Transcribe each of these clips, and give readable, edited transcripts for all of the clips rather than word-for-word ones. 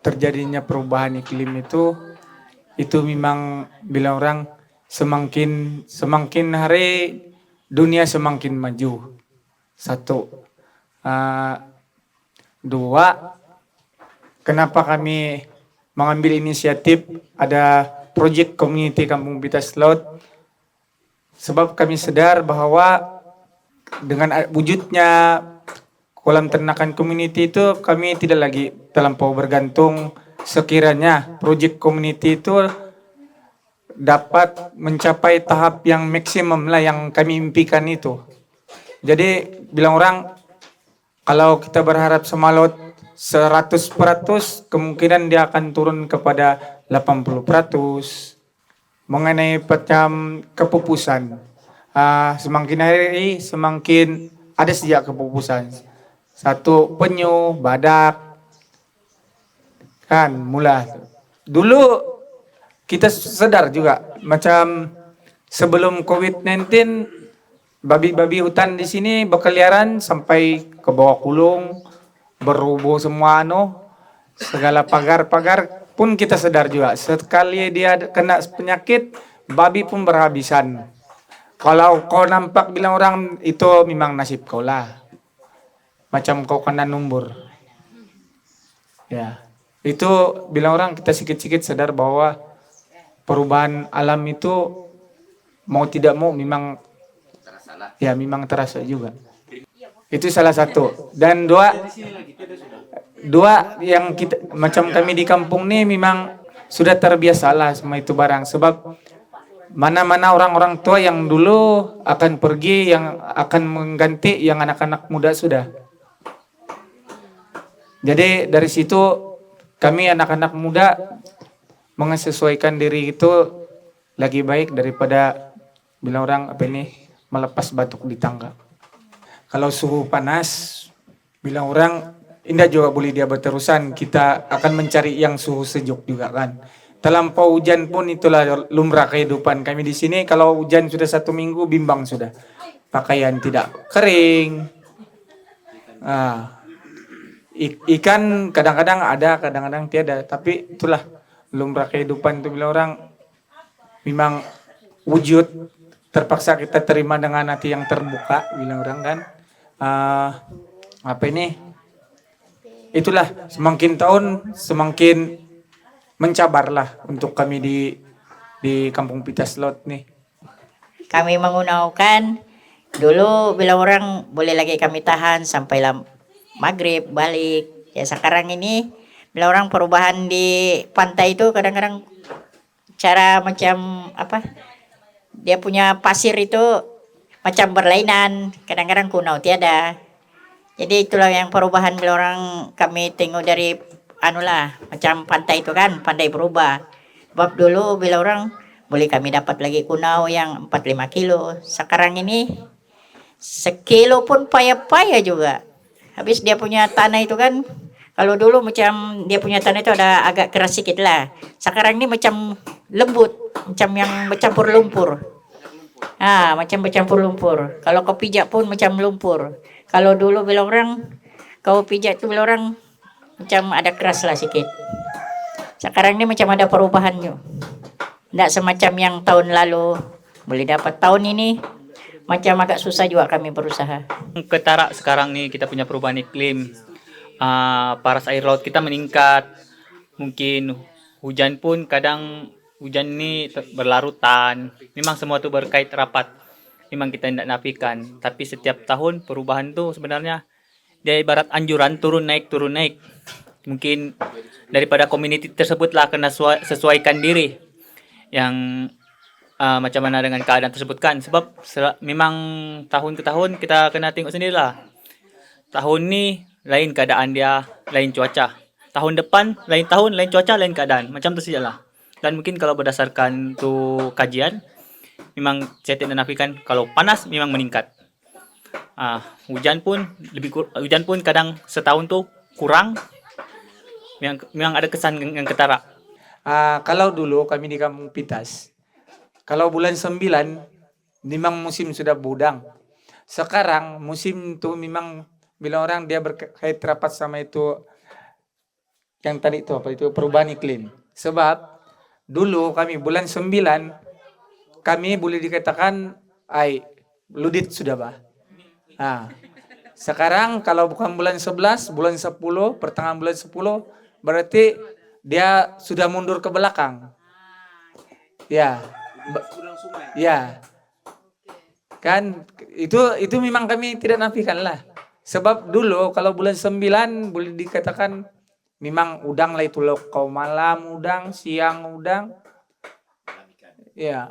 terjadinya perubahan iklim itu memang bilang orang semakin semakin hari dunia semakin maju. Satu. Ah, dua, kenapa kami mengambil inisiatif ada proyek community Kampung Pitas Laut? Sebab kami sadar bahwa dengan wujudnya kolam ternakan community itu kami tidak lagi terlampau bergantung sekiranya proyek community itu dapat mencapai tahap yang maksimum lah yang kami impikan itu. Jadi bilang orang kalau kita berharap sama laut 100% kemungkinan dia akan turun kepada 80%. Mengenai macam kepupusan, semakin hari semakin ada sejak kepupusan. Satu penyu, badak, kan mula. Dulu kita sadar juga macam sebelum COVID-19 babi-babi hutan di sini berkeliaran sampai ke bawah kulung, berubuh semua segala pagar-pagar pun kita sadar juga. Sekali dia kena penyakit, babi pun berhabisan. Kalau kau nampak bilang orang itu memang nasib kau lah. Macam kau kena numbur. Ya. Itu bilang orang kita sikit-sikit sadar bahwa perubahan alam itu mau tidak mau memang ya memang terasa juga. Itu salah satu. Dan dua yang kita macam kami di kampung nih memang sudah terbiasa lah sama itu barang sebab mana-mana orang-orang tua yang dulu akan pergi yang akan mengganti yang anak-anak muda sudah. Jadi dari situ kami anak-anak muda menyesuaikan diri itu lagi baik daripada bilang orang apa ini melepas batuk di tangga. Kalau suhu panas bilang orang indah juga boleh dia berterusan, kita akan mencari yang suhu sejuk juga kan. Terlampau hujan pun itulah lumrah kehidupan kami di sini. Kalau hujan sudah 1 minggu bimbang sudah. Pakaian tidak kering. Ikan kadang-kadang ada, kadang-kadang tiada. Tapi itulah lumrah kehidupan itu bila orang memang wujud terpaksa kita terima dengan hati yang terbuka bilang orang kan. Apa ini? Itulah semakin tahun semakin mencabarlah untuk kami di Kampung Pitas Laut nih. Kami menggunakan dulu bila orang boleh lagi kami tahan sampai maghrib balik. Ya sekarang ini bila orang perubahan di pantai itu kadang-kadang cara macam apa? Dia punya pasir itu macam berlainan, kadang-kadang kuno tiada. Jadi itulah yang perubahan bila orang kami tengok dari macam pantai itu kan, pandai berubah. Sebab dulu bila orang boleh kami dapat lagi kunau yang 4-5 kilo. Sekarang ini sekilo pun payah-payah juga. Habis dia punya tanah itu kan, kalau dulu macam dia punya tanah itu ada agak keras sedikit lah. Sekarang ini macam lembut, macam yang bercampur lumpur. Macam bercampur lumpur. Kalau kau pijak pun macam lumpur. Kalau dulu bila orang kau pijak tu bila orang macam ada keras lah sikit. Sekarang ni macam ada perubahannya. Tak semacam yang tahun lalu boleh dapat, tahun ini macam agak susah juga kami berusaha. Ketara sekarang nih kita punya perubahan iklim, paras air laut kita meningkat, mungkin hujan pun kadang hujan ini berlarutan. Memang semua itu berkait rapat, memang kita tidak nafikan. Tapi setiap tahun perubahan itu sebenarnya dia ibarat anjuran turun naik. Mungkin daripada community tersebutlah kena sesuaikan diri yang macam mana dengan keadaan tersebut kan. Sebab memang tahun ke tahun kita kena tengok sendirilah. Tahun ni lain keadaan dia, lain cuaca. Tahun depan lain tahun, lain cuaca, lain keadaan. Macam tu sajalah. Dan mungkin kalau berdasarkan tu kajian, memang saya tidak nafikan kalau panas memang meningkat. Hujan pun kadang setahun tu kurang. Memang ada kesan yang ketara. Kalau dulu kami di Kampung Pitas, kalau bulan 9 memang musim sudah budang. Sekarang musim itu memang bila orang dia berkait rapat sama itu yang tadi itu apa itu perubahan iklim. Sebab dulu kami bulan 9 kami boleh dikatakan ludit sudah bah. Nah, sekarang kalau bukan bulan 11, bulan 10, pertengahan bulan 10 berarti dia sudah mundur ke belakang. Ya. Ya. Kan itu memang kami tidak nafikan lah. Sebab dulu kalau bulan 9 boleh dikatakan memang udang lah itu loh. Kau malam udang, siang udang. Ya.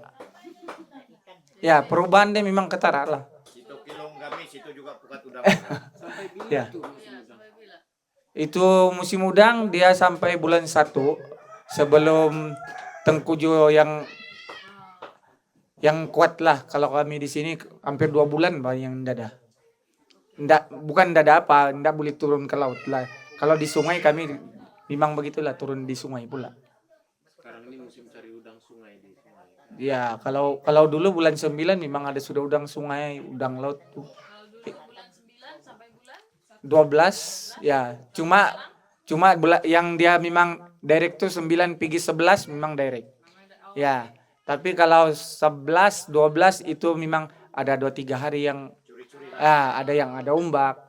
Ya, perubahan dia memang ketara lah. Situ kilong gamis itu juga pukat udang. Ya. Itu musim udang dia sampai bulan 1 sebelum tengkujuh yang kuat lah. Kalau kami di sini hampir 2 bulan yang dada. Bukan dada apa, ndak boleh turun ke laut lah. Kalau di sungai kami memang begitulah turun di sungai pula. Sekarang ini musim cari udang sungai di sungai. Ya, kalau dulu bulan 9 memang ada sudah udang sungai, udang laut tuh. 12 ya, cuma yang dia memang direct tuh 9 pergi 11 memang direct. Ya, tapi kalau 11 12 itu memang ada 2-3 hari yang ada yang ada ombak.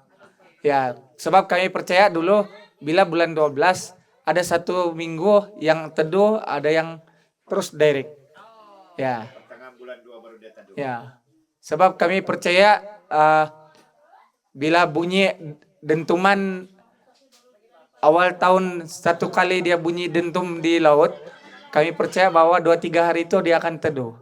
Ya, sebab kami percaya dulu bila bulan 12 ada 1 minggu yang teduh, ada yang terus direct. Ya. Pertengahan bulan 2 baru dia teduh. Ya. Sebab kami percaya bila bunyi dentuman awal tahun 1 kali dia bunyi dentum di laut, kami percaya bahwa 2-3 hari itu dia akan teduh.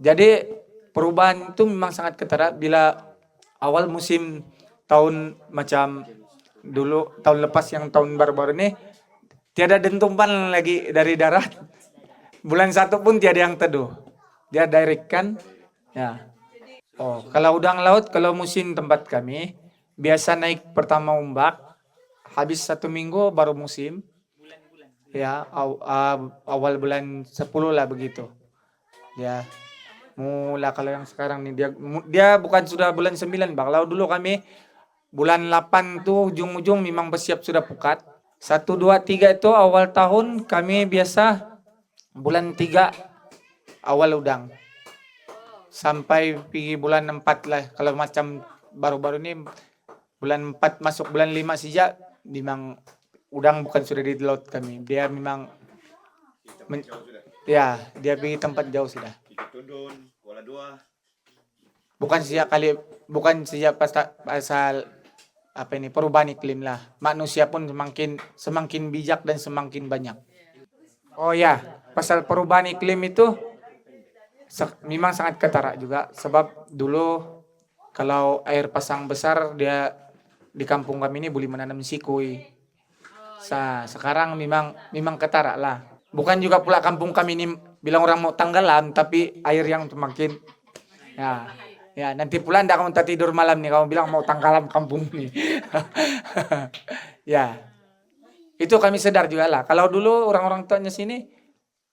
Jadi perubahan itu memang sangat ketara bila awal musim tahun macam dulu tahun lepas yang tahun baru-baru ini tiada dentuman lagi dari darat. Bulan 1 pun tiada yang teduh. Dia direct kan? Ya. Oh, kalau udang laut kalau musim tempat kami biasa naik pertama ombak, habis 1 minggu baru musim. Ya, awal bulan 10 lah begitu. Ya. Mula kalau yang sekarang nih dia bukan sudah bulan 9, Bang. Kalau dulu kami bulan 8 tuh ujung-ujung memang bersiap sudah pukat. 1 2 3 itu awal tahun kami biasa bulan 3 awal udang. Sampai pergi bulan 4 lah. Kalau macam baru-baru ini bulan 4 masuk bulan 5 saja memang udang bukan sudah di laut kami. Dia memang ya, dia pergi tempat jauh sudah. Kita Tundun, Kuala Dua. Bukan sejak pasal apa ini perubahan iklim lah. Manusia pun semakin bijak dan semakin banyak. Oh ya, pasal perubahan iklim itu memang sangat ketara juga. Sebab dulu kalau air pasang besar dia di kampung kami ini boleh menanam sikui. Sekarang memang ketara lah. Bukan juga pula kampung kami ini bilang orang mau tenggelam, tapi air yang semakin ya nanti pula ndak kamu tak tidur malam nih kamu bilang mau tenggelam kampung nih. Ya. Itu kami sadar juga lah. Kalau dulu orang-orang tuanya sini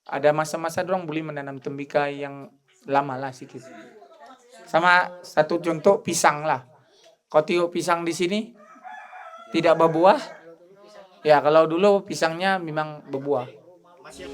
ada masa-masa dorang boleh menanam tembikar yang lama lah sedikit. Sama satu contoh pisang lah. Kau tengok pisang di sini tidak berbuah. Ya kalau dulu pisangnya memang berbuah. Masih